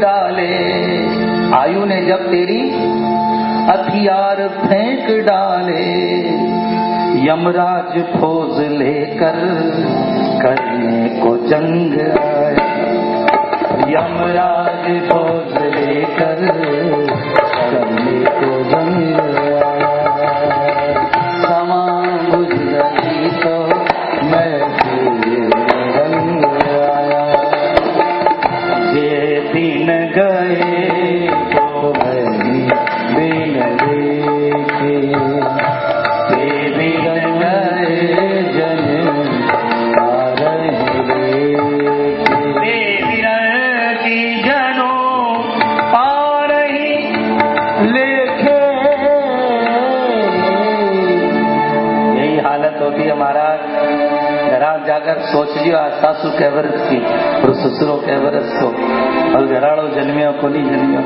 डाले। आयु ने जब तेरी हथियार फेंक डाले, यमराज फौज लेकर करने को जंग आया। यमराज फौज लेकर करने को जंग आया। समा बुझ गई तो मैं रंग आया। ये दिन गए तो दिन देखे, ये दिन गए जन आ रहे की जनों आ रही लेखे। यही हालत होती है महाराज। घरां जाकर सोच लियो आ सासू के वर्ष की और ससुरों के वर्ष को, और घराड़ो जन्मियों को नहीं जन्मियों।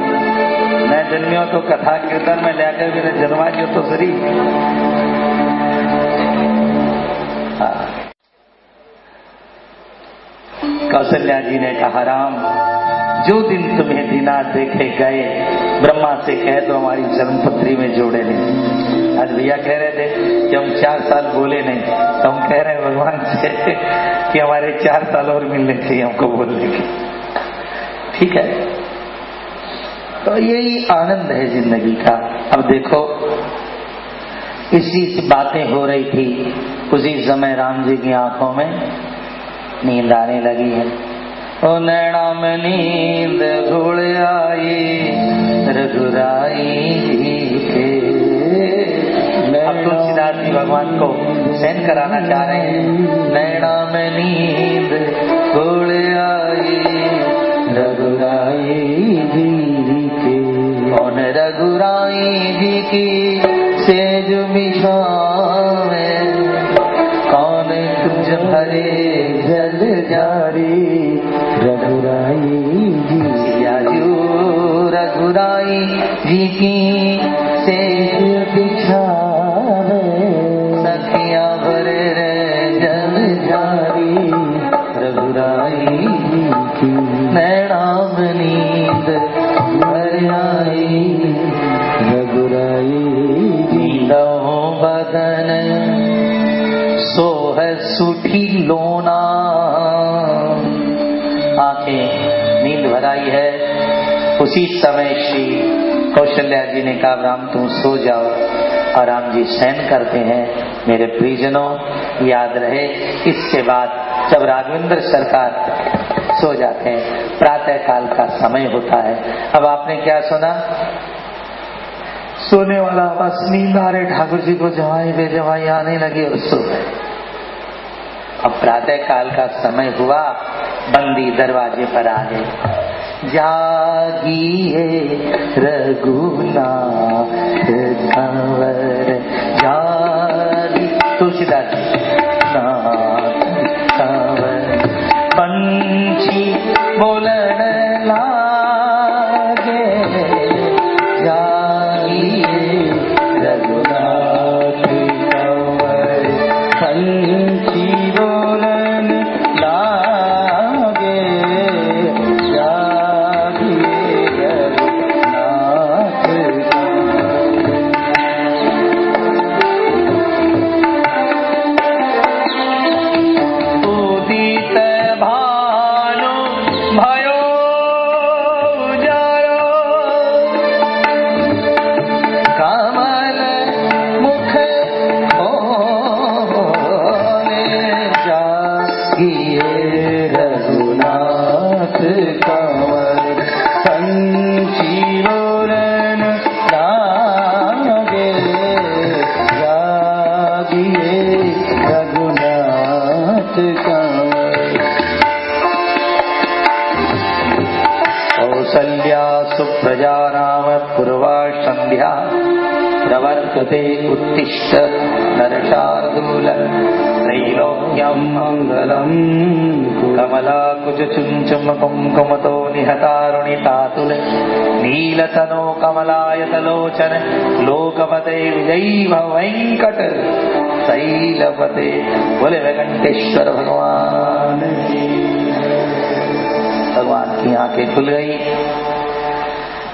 मैं जन्मियों तो कथा कीर्तन में लेकर भी जन्मा दियो तो सही। कौशल्या जी ने कहा, राम जो दिन तुम्हें दीना देखे गए, ब्रह्मा से कह दो हमारी जन्मपत्री में जोड़े नहीं। आज भैया कह रहे थे कि हम 4 साल बोले नहीं, तो हम कह रहे हैं भगवान से कि हमारे 4 साल और मिलने चाहिए हमको बोलने के। ठीक है, तो यही आनंद है जिंदगी का। अब देखो, इसी बातें हो रही थी, उसी समय राम जी की आंखों में नींद आने लगी है। ओ नैना में नींद घुल आई रघुराई के। अब तुलसीदास जी भगवान को सहन कराना चाह रहे हैं। नैना में नींद घुल आई रघुराई जी के। कौन रघुराई जी की सेज बिछावे, कौन तुझ भरे जल जारी रघुराई जी। आजू रघुराई जी की सेज बिछावे, सखिया भरे जल जारी रघुराई जी की। नैना में नींद भर आई रघुराई जी। बदन सो है सूठी लोना। आंखें नींद भराई है। उसी समय श्री कौशल्या जी ने कहा, राम तुम सो जाओ। और राम जी शयन करते हैं। मेरे प्रियजनों, याद रहे इसके बाद जब राघवेंद्र सरकार सो जाते हैं, प्रातः काल का समय होता है। अब आपने क्या सुना? सोने वाला बस नींद आ रहे, ठाकुर जी को जवाई बेजवाई आने लगी और सो गए। अब प्रातः काल का समय हुआ, बंदी दरवाजे पर आ गए। जागिए रघुनाथ कंवर जागी। तुलसीदास नाथ कंवर पंछी बोलन लागे। जागिए रघुनाथ कंवर पंछी बोलन लागे। कौसल्या सुप्रजा नाम पूर्वा संध्या प्रवर्तते उत्तिष्ठ नरशार्दूल। त्रैलोक्यं मंगलम कमलाकुचुंचुम कुंकुमतो निहतारुणितातुल। नीलतनो कमलायतलोचन लोकपते विजयी वेंकट शैलपते। बोले वेंकटेश्वर भगवान। भगवान की आंखें खुल गई।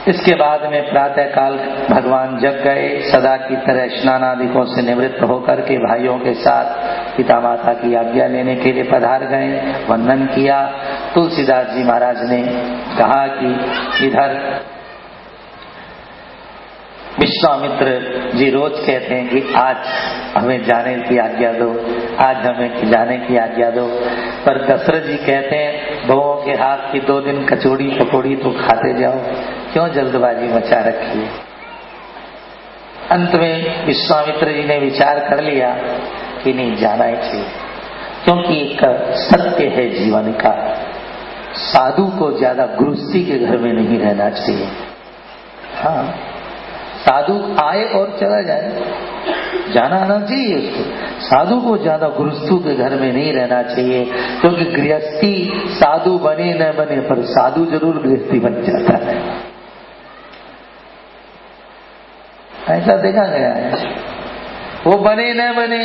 इसके बाद में प्रातः काल भगवान जग गए, सदा की तरह स्नान आदिकों से निवृत्त होकर के भाइयों के साथ पिता माता की आज्ञा लेने के लिए पधार गए, वंदन किया। तुलसीदास जी महाराज ने कहा कि इधर विश्वामित्र जी रोज कहते हैं कि आज हमें जाने की आज्ञा दो, आज हमें जाने की आज्ञा दो, पर दशरथ जी कहते हैं बहुओं के हाथ की 2 दिन कचौड़ी पकौड़ी तो खाते जाओ, क्यों जल्दबाजी मचा रखी है। अंत में विश्वामित्र जी ने विचार कर लिया कि नहीं, जाना ही चाहिए, क्योंकि एक सत्य है जीवन का, साधु को ज्यादा गृहस्थी के घर में नहीं रहना चाहिए। हाँ, साधु आए और चला जाए, जाना आना चाहिए उसको, साधु को ज्यादा गृहस्थों के घर में नहीं रहना चाहिए, क्योंकि गृहस्थी साधु बने न बने पर साधु जरूर गृहस्थी बन जाता है। ऐसा देखा गया है, वो बने न बने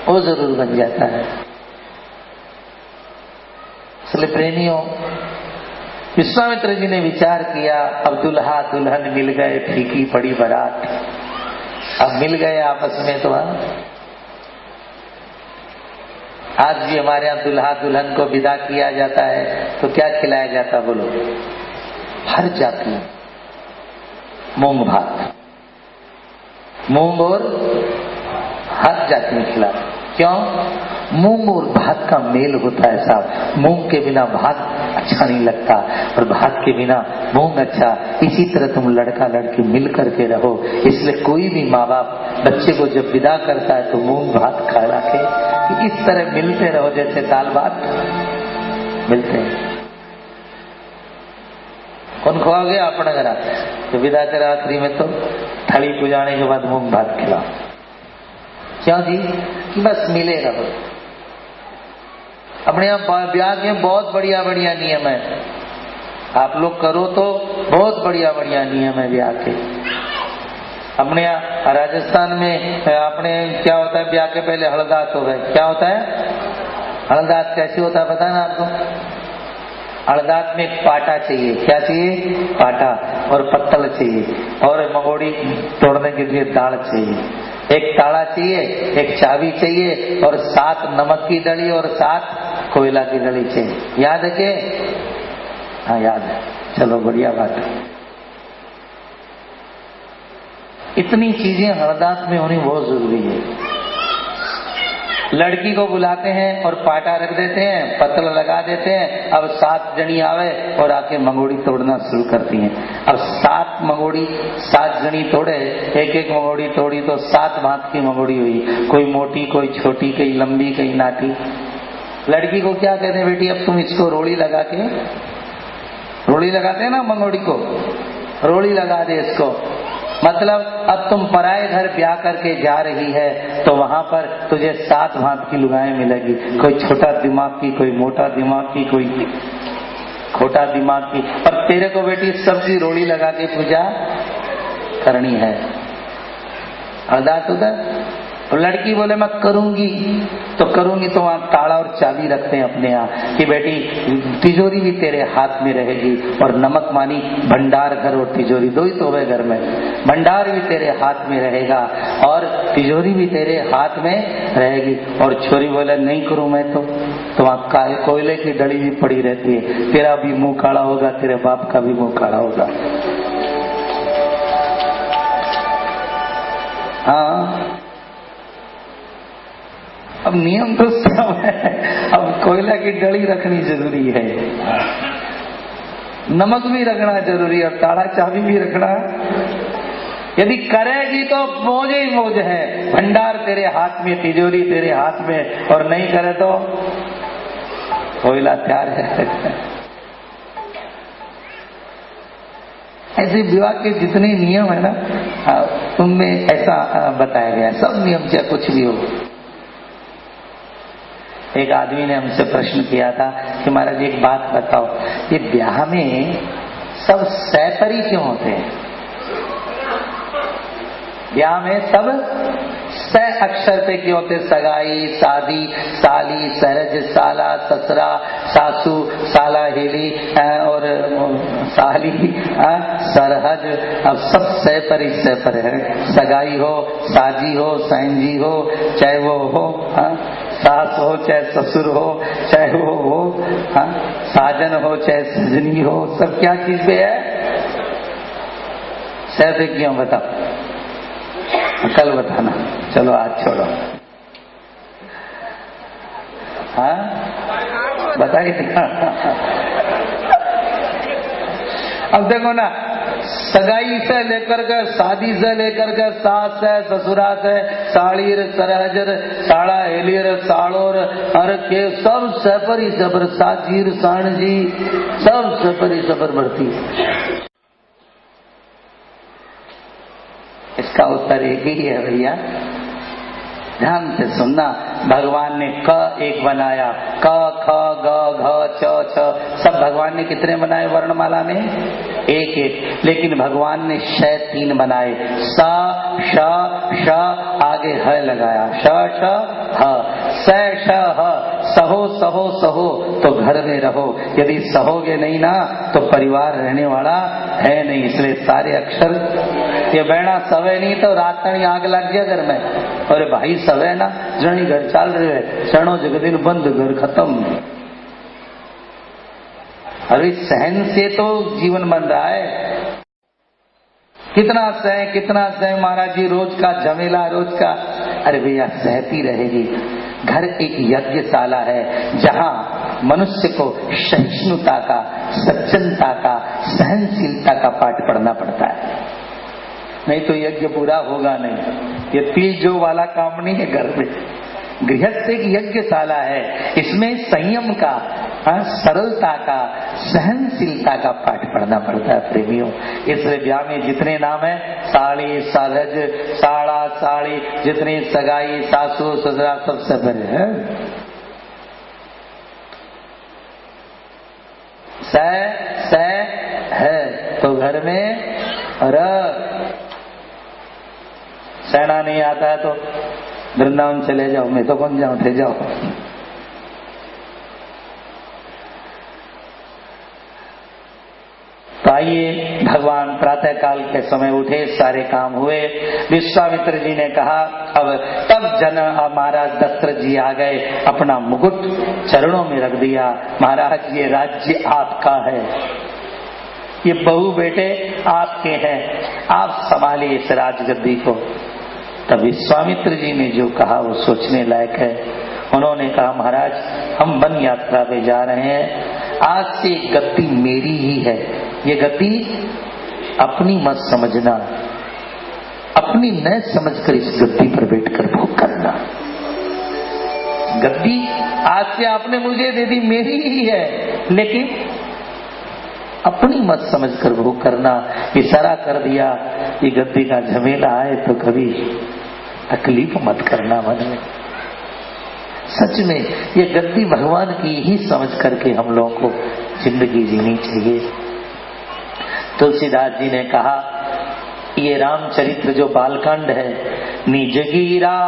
वो जरूर बन जाता है। इसलिए प्रेमियों, विश्वामित्र जी ने विचार किया, अब दुल्हा दुल्हन मिल गए, फीकी पड़ी बारात, अब मिल गए आपस में तो। आज भी हमारे यहाँ दुल्हा दुल्हन को विदा किया जाता है तो क्या खिलाया जाता बोलो? हर जाति मूंग भात, मूंग और हर जाति में खिलाते। क्यों? मूंग और भात का मेल होता है साहब, मूंग के बिना भात अच्छा नहीं लगता और भात के बिना मूंग अच्छा। इसी तरह तुम लड़का लड़की मिल करके रहो। इसलिए कोई भी माँ बाप बच्चे को जब विदा करता है तो मूंग भात खा के कि इस तरह मिलते रहो, जैसे दाल भात मिलते हैं। कौन खुआओगे? अपने घर तो विदा करा आखिरी में तो थाली पुजाने के बाद मूंग भात खिलाओ। क्यों जी? कि बस मिले रहो। अपने यहाँ ब्याह के बहुत बढ़िया बढ़िया नियम है, आप लोग करो तो बहुत बढ़िया बढ़िया नियम है ब्याह के। अपने यहाँ राजस्थान में अपने क्या होता है, ब्याह के पहले हड़दात हो गए। क्या होता है हड़दात? कैसे होता है पता है ना आपको? हड़दात में पाटा चाहिए। क्या चाहिए? पाटा और पत्तल चाहिए और मंगोड़ी तोड़ने के लिए दाल चाहिए। एक ताड़ा चाहिए, एक चाबी चाहिए और 7 नमक की डली और 7 कोयला की डली चाहिए। याद है के? हाँ याद है, चलो बढ़िया बात है। इतनी चीजें हरदास में होनी बहुत जरूरी है। लड़की को बुलाते हैं और पाटा रख देते हैं, पत्तल लगा देते हैं। अब 7 जनी आवे और आके मंगोड़ी तोड़ना शुरू करती हैं। अब 7 जनी तोड़े, एक एक मंगोड़ी तोड़ी तो 7 भांत की मंगोड़ी हुई, कोई मोटी कोई छोटी, कई लंबी कई नाटी। लड़की को क्या कहते हैं, बेटी अब तुम इसको रोड़ी लगा के, रोड़ी लगाते हैं ना मंगोड़ी को, रोड़ी लगा दे इसको। मतलब अब तुम पराए घर ब्याह करके जा रही है तो वहां पर तुझे 7 भांत की लुगाएं मिलेगी, कोई छोटा दिमाग की, कोई मोटा दिमाग की, कोई खोटा दिमाग की। और तेरे को बेटी सबकी रोड़ी लगा के पूजा करनी है। अरदास उधर तो लड़की बोले मैं करूंगी तो करूंगी, तो वहां ताला और चाबी रखते हैं अपने यहाँ कि बेटी तिजोरी भी तेरे हाथ में रहेगी और नमक मानी भंडार घर और तिजोरी दो ही तो है घर में, भंडार भी तेरे हाथ में रहेगा और तिजोरी भी तेरे हाथ में रहेगी। और छोरी बोले नहीं करूं मैं तो वहां कोयले की डली भी पड़ी रहती है, तेरा भी मुंह काला होगा, तेरे बाप का भी मुंह काला होगा। हाँ अब नियम तो सब है, अब कोयला की डली रखनी जरूरी है, नमक भी रखना जरूरी है और ताला चाबी भी रखना। यदि करेगी तो मौज ही मौज है, भंडार तेरे हाथ में, तिजोरी तेरे हाथ में, और नहीं करे तो कोयला तैयार है। ऐसे विवाह के जितने नियम है ना उनमें ऐसा बताया गया है, सब नियम चाहे कुछ भी हो। एक आदमी ने हमसे प्रश्न किया था कि महाराज एक बात बताओ, ये ब्याह में सब सैपरी क्यों होते हैं? ब्याह में सब स अक्षर पे क्यों होते? सगाई, शादी, साली, सरज, साला, ससरा, सासू, साला, हेली और साली, सरहज, अब सब सह पर ही सह पर है। सगाई हो, साजी हो, सहनजी हो, चाहे वो हो सास हो, चाहे ससुर हो, चाहे वो हो साजन हो, चाहे सजनी हो, सब क्या चीज पे है? सह पे क्यों? बताओ, कल बताना, चलो आज छोड़ो। बताइए। अब देखो ना, सगाई से लेकर के, शादी से लेकर के, सास है, ससुराल है, साड़ीर, सरहजर, साड़ा, हेलियर, साड़ोर, हर के सब सफरी सफर, साजीर, साणजी, सब सफरी सफर बढ़ती। इसका उत्तर एक ही है भैया, ध्यान से सुनना। भगवान ने क एक बनाया, क, ख, ग, घ, च, छ, सब भगवान ने कितने बनाए वर्णमाला में? एक एक। लेकिन भगवान ने श 3 बनाए, स, श, श, आगे ह लगाया, श, श, ह, स, श, ह। सहो सहो सहो तो घर में रहो, यदि सहोगे नहीं ना तो परिवार रहने वाला है नहीं। इसलिए सारे अक्षर, ये बैणा सवे नहीं तो रात तणी आग लग गया घर में। अरे भाई सवे ना, जनी घर चाल रहे है, क्षणों जगदिन बंद, घर खत्म। अरे सहन से तो जीवन बन रहा है। कितना सह महाराज जी, रोज का झमेला, रोज का। अरे भैया सहती रहेगी। घर एक यज्ञशाला है जहाँ मनुष्य को सहिष्णुता का, सज्जनता का, सहनशीलता का पाठ पढ़ना पड़ता है, नहीं तो यज्ञ पूरा होगा नहीं। ये तीज जो वाला काम नहीं है घर में। गृहस्थ एक यज्ञशाला है, इसमें संयम का, सरलता का, सहनशीलता का पाठ पढ़ना पड़ता है प्रेमियों। इसलिए ब्याह में जितने नाम है, साड़ी, सरहज, साड़ा, साड़ी, जितनी सगाई, सासू, ससुरा, सब सबर है। स है तो घर में र। सहना नहीं आता है तो वृंदावन चले जाओ, मैं तो कौन जाऊं, ठे जाओ। तो आइए, भगवान प्रातः काल के समय उठे, सारे काम हुए। विश्वामित्र जी ने कहा, अब तब महाराज दशरथ जी आ गए, अपना मुकुट चरणों में रख दिया। महाराज ये राज्य आपका है, ये बहू बेटे आपके हैं, आप संभालिए इस राजगद्दी को। तब विश्वामित्र जी ने जो कहा वो सोचने लायक है। उन्होंने कहा, महाराज हम वन यात्रा पे जा रहे हैं, आज से गद्दी मेरी ही है। ये गद्दी अपनी मत समझना, अपनी न समझकर इस गद्दी पर बैठकर भोग करना। गद्दी आज से आपने मुझे दे दी, मेरी ही है, लेकिन अपनी मत समझकर भोग करना। इशारा कर दिया, ये गद्दी का झमेला आए तो कभी तकलीफ मत करना मन में। सच में ये गद्दी भगवान की ही समझ करके हम लोगों को जिंदगी जीनी चाहिए। तुलसीदास जी ने कहा, ये रामचरित्र जो बालकांड है, निज गिरा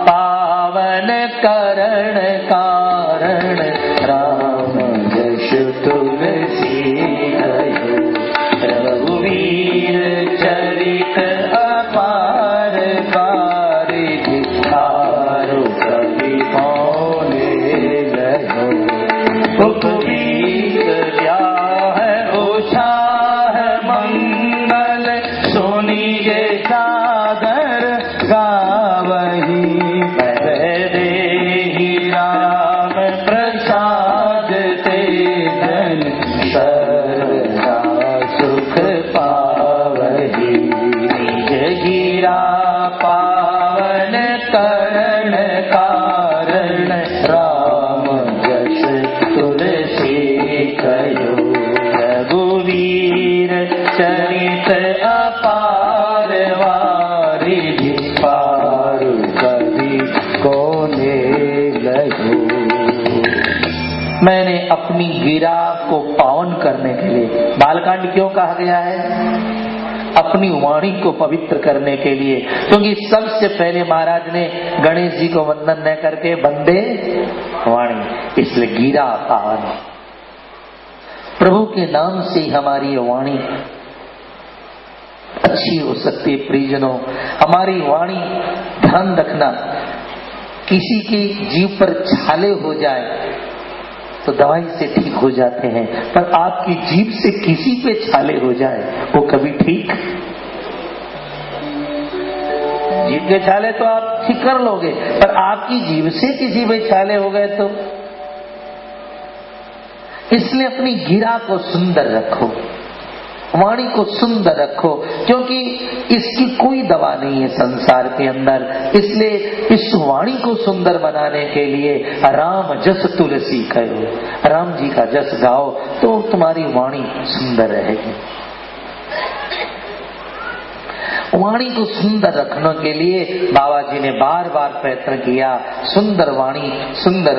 पावन करण कारण, राम यश तुलसी गयो, रघुवीर चरित अपार, बारिक आरो कवि पौने गयो, उपवीत व्याह उछाह मंगल, सुनिए सादर गावही, देहि राम प्रसाद ते जन, सर्वदा सुख पावही। निज गिरा पावन करण कारण, राम जस तुलसी कयो, रघुवीर चरित अपार, वारिधि पार कवि कोने लयो। मैंने अपनी गिरा को पावन करने के लिए, बालकांड क्यों कहा गया है? अपनी वाणी को पवित्र करने के लिए, क्योंकि सबसे पहले महाराज ने गणेश जी को वंदन न करके वंदे वाणी, इसलिए गिरा पावन। प्रभु के नाम से ही हमारी वाणी अच्छी हो सकती है। परिजनों, हमारी वाणी ध्यान रखना, किसी की जीभ पर छाले हो जाए तो दवाई से ठीक हो जाते हैं, पर आपकी जीभ से किसी पे छाले हो जाए वो कभी ठीक? जीभ के छाले तो आप ठीक कर लोगे, पर आपकी जीभ से किसी पे छाले हो गए तो? इसलिए अपनी गिरा को सुंदर रखो, वाणी को सुंदर रखो, क्योंकि इसकी कोई दवा नहीं है संसार के अंदर। इसलिए इस वाणी को सुंदर बनाने के लिए राम जस तुलसी कहो, राम जी का जस गाओ तो तुम्हारी वाणी सुंदर रहेगी। वाणी को सुंदर रखने के लिए बाबा जी ने बार बार प्रयत्न किया। सुंदर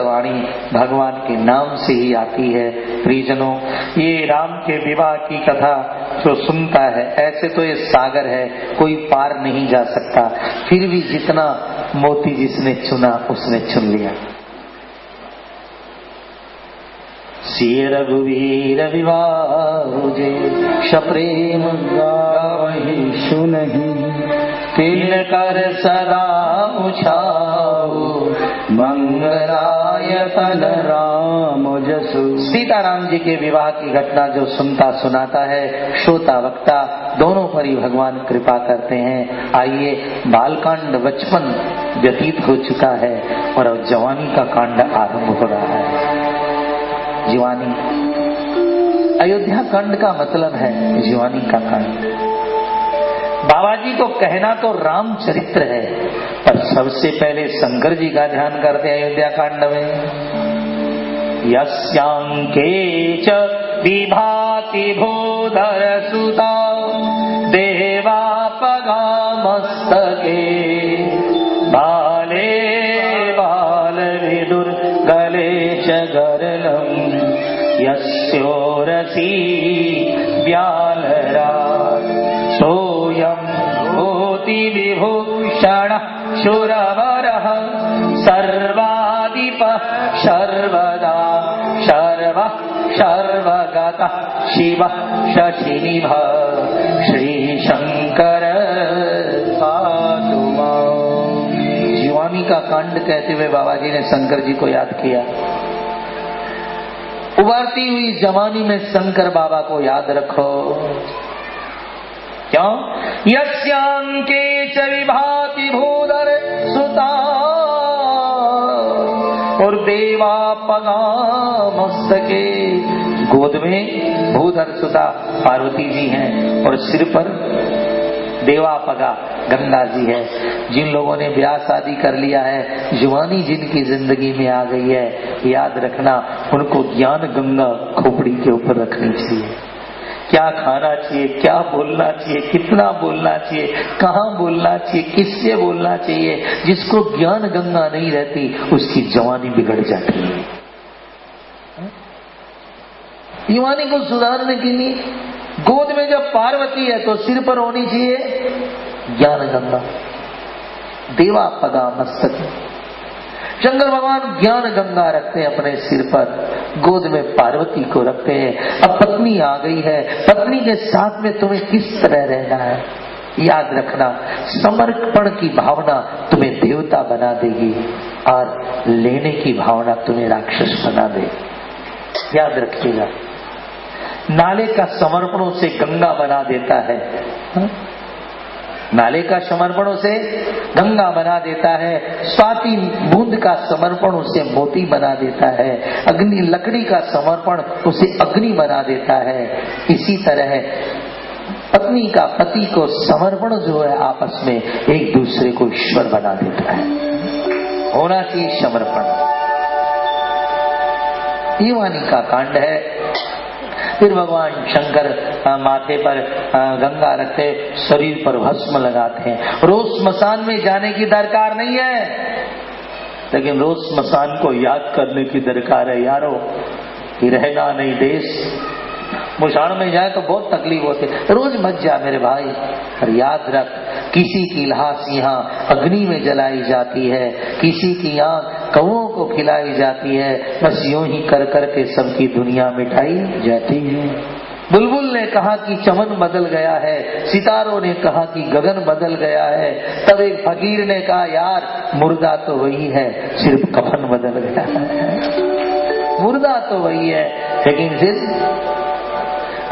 वाणी भगवान के नाम से ही आती है। परिजनों, ये राम के विवाह की कथा जो सुनता है, ऐसे तो ये सागर है, कोई पार नहीं जा सकता, फिर भी जितना मोती जिसने चुना उसने चुन लिया। सिय रघुवीर विवाह जे सप्रेम गावहि सुनहि, तिन कर सदा उछाओ मंगलायतन राम जसु। सीताराम जी के विवाह की घटना जो सुनता सुनाता है, श्रोता वक्ता दोनों पर ही भगवान कृपा करते हैं। आइए, बालकांड बचपन व्यतीत हो चुका है और अब जवानी का कांड आरंभ हो रहा है। जीवानी, अयोध्या कांड का मतलब है जीवानी का कांड। बाबा जी को कहना तो रामचरित्र है, पर सबसे पहले शंकर जी का ध्यान करते हैं अयोध्या कांड में। यस्यांके च विभाति भूधर सुता देवापगा मस्तके, बाले बाल विदुर गले च गरलम, यस्योरसी व्यालराज, सोयम भूति विभूषण शूरवरः, सर्वाधिप सर्वदा सर्वगतः शिवः शशिनिभ, श्री शंकर पातु मां। जीवानी का कांड कहते हुए बाबा जी ने शंकर जी को याद किया। उभरती हुई जवानी में शंकर बाबा को याद रखो। क्यों? यस्यांके च विभाति भूधर सुता, और देवा पगा मस्तके, गोद में भूधर सुता पार्वती जी हैं और सिर पर देवापगा गंगा जी है। जिन लोगों ने ब्याह शादी कर लिया है, जुवानी जिनकी जिंदगी में आ गई है, याद रखना उनको ज्ञान गंगा खोपड़ी के ऊपर रखनी चाहिए। क्या खाना चाहिए, क्या बोलना चाहिए, कितना बोलना चाहिए, कहाँ बोलना चाहिए, किससे बोलना चाहिए। जिसको ज्ञान गंगा नहीं रहती उसकी जवानी बिगड़ जाती है। जवानी को सुधारने के लिए गोद में जब पार्वती है तो सिर पर होनी चाहिए ज्ञान गंगा, देवा पगा मस्तक। शंकर भगवान ज्ञान गंगा रखते हैं अपने सिर पर, गोद में पार्वती को रखते हैं। अब पत्नी आ गई है, पत्नी के साथ में तुम्हें किस तरह रहना है याद रखना। समर्पण की भावना तुम्हें देवता बना देगी और लेने की भावना तुम्हें राक्षस बना देगी। याद रखिएगा, नाले का समर्पणों से गंगा बना देता है, नाले का समर्पणों से गंगा बना देता है। स्वाति बूंद का समर्पण उसे मोती बना देता है। अग्नि लकड़ी का समर्पण उसे अग्नि बना देता है। इसी तरह पत्नी का पति को समर्पण जो है आपस में एक दूसरे को ईश्वर बना देता है। होना चाहिए समर्पण। ये वाणी का कांड है। फिर भगवान शंकर माथे पर गंगा रखते, शरीर पर भस्म लगाते हैं। रोज स्मशान में जाने की दरकार नहीं है, लेकिन रोज स्मशान को याद करने की दरकार है यारो। कि रहना नहीं देश, मुशान में जाए तो बहुत तकलीफ होती है। रोज मत जा मेरे भाई, और याद रख किसी की लाश यहाँ अग्नि में जलाई जाती है, किसी की आंख कौओं को खिलाई जाती है। बस यूं ही कर कर के सबकी दुनिया मिटाई जाती है। बुलबुल ने कहा कि चमन बदल गया है, सितारों ने कहा कि गगन बदल गया है। तब एक फकीर ने कहा यार मुर्दा तो वही है, सिर्फ कफन बदल गया है। मुर्दा तो वही है, लेकिन फिर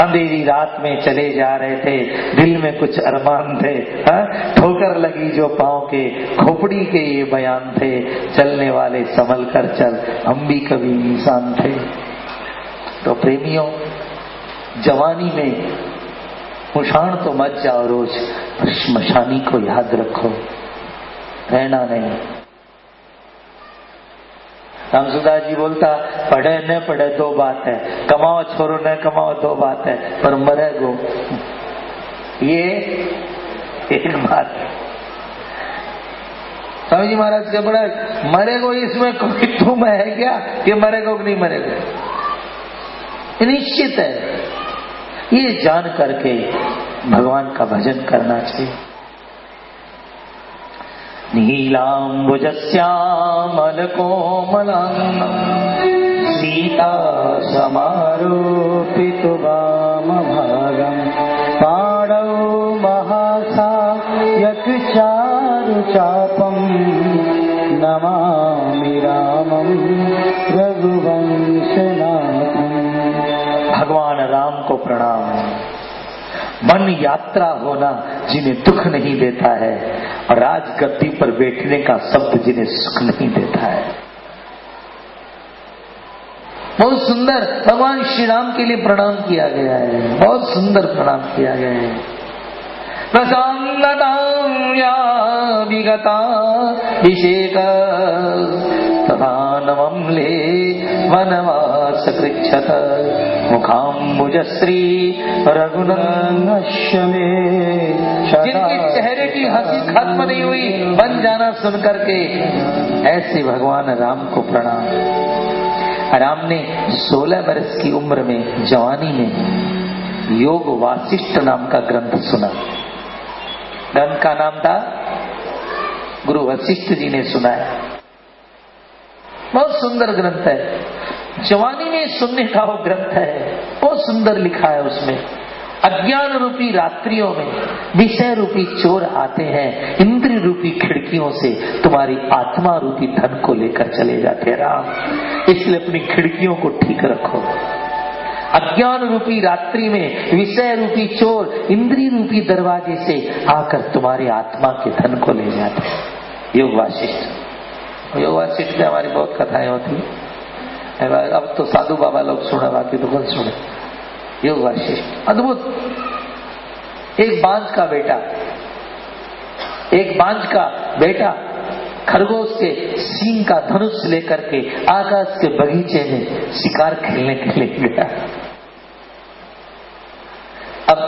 अंधेरी रात में चले जा रहे थे, दिल में कुछ अरमान थे। ठोकर लगी जो पांव के, खोपड़ी के ये बयान थे, चलने वाले संभल कर चल, हम भी कभी इंसान थे। तो प्रेमियों, जवानी में मुशान तो मत जाओ रोज, श्मशानी को याद रखो, रहना नहीं। रामसुदास जी बोलता पढ़े न पढ़े दो बात है, कमाओ छोरो न कमाओ दो बात है, पर मरे गो ये एक बात। स्वामी जी महाराज के बड़ा मरेगो, इसमें कोई तुम है क्या कि मरेगो कि नहीं मरेगो, निश्चित है। ये जान करके भगवान का भजन करना चाहिए। नीलाम्बुजस्यामलकोमलाङ्गं सीता समारोपितो वामभागं पाणौ महासायकचारुचापं नमामि रामं रघुवंशनाथं। भगवान राम को प्रणाम। मन यात्रा होना जिन्हें दुख नहीं देता है, और राजगद्दी पर बैठने का शब्द जिन्हें सुख नहीं देता है। बहुत सुंदर भगवान श्री राम के लिए प्रणाम किया गया है, बहुत सुंदर प्रणाम किया गया है। विगता विषेक तथानमम्ले वनवास कृच्छत मुखाम्बुजश्री रघुनंदनश्यमे। जिनके चेहरे की हंसी खत्म नहीं हुई बन जाना सुन करके, ऐसे भगवान राम को प्रणाम। राम ने 16 वर्ष की उम्र में, जवानी में, योग वासिष्ठ नाम का ग्रंथ सुना। ग्रंथ का नाम था गुरु वशिष्ठ जी ने सुनाया। बहुत सुंदर ग्रंथ है, जवानी में सुनने का वो ग्रंथ है, बहुत सुंदर लिखा है उसमें। अज्ञान रूपी रात्रियों में विषय रूपी चोर आते हैं, इंद्रिय रूपी खिड़कियों से तुम्हारी आत्मा रूपी धन को लेकर चले जाते हैं राम, इसलिए अपनी खिड़कियों को ठीक रखो। अज्ञान रूपी रात्रि में विषय रूपी चोर इंद्रिय रूपी दरवाजे से आकर तुम्हारी आत्मा के धन को ले जाते हैं। योग वासिष्ठ, योग वासिष्ठ में हमारी बहुत कथाएं होती है। अब तो साधु बाबा लोग सुने, बाकी तो कौन सुने। योग वासिष्ठ अद्भुत। एक बांझ का बेटा खरगोश के सींग का धनुष लेकर के आकाश के बगीचे में शिकार खेलने के लिए गया। अब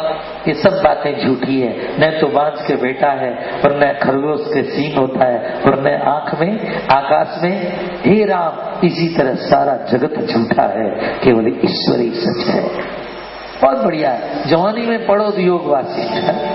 ये सब बातें झूठी है, न तो बांझ के बेटा है, और न खरगोश के सींग होता है, और न आंख में, आकाश में। हे राम, इसी तरह सारा जगत झूठा है, केवल ईश्वर ही सच है। बहुत बढ़िया है, जवानी में पढ़ो योग वासिष्ठ है।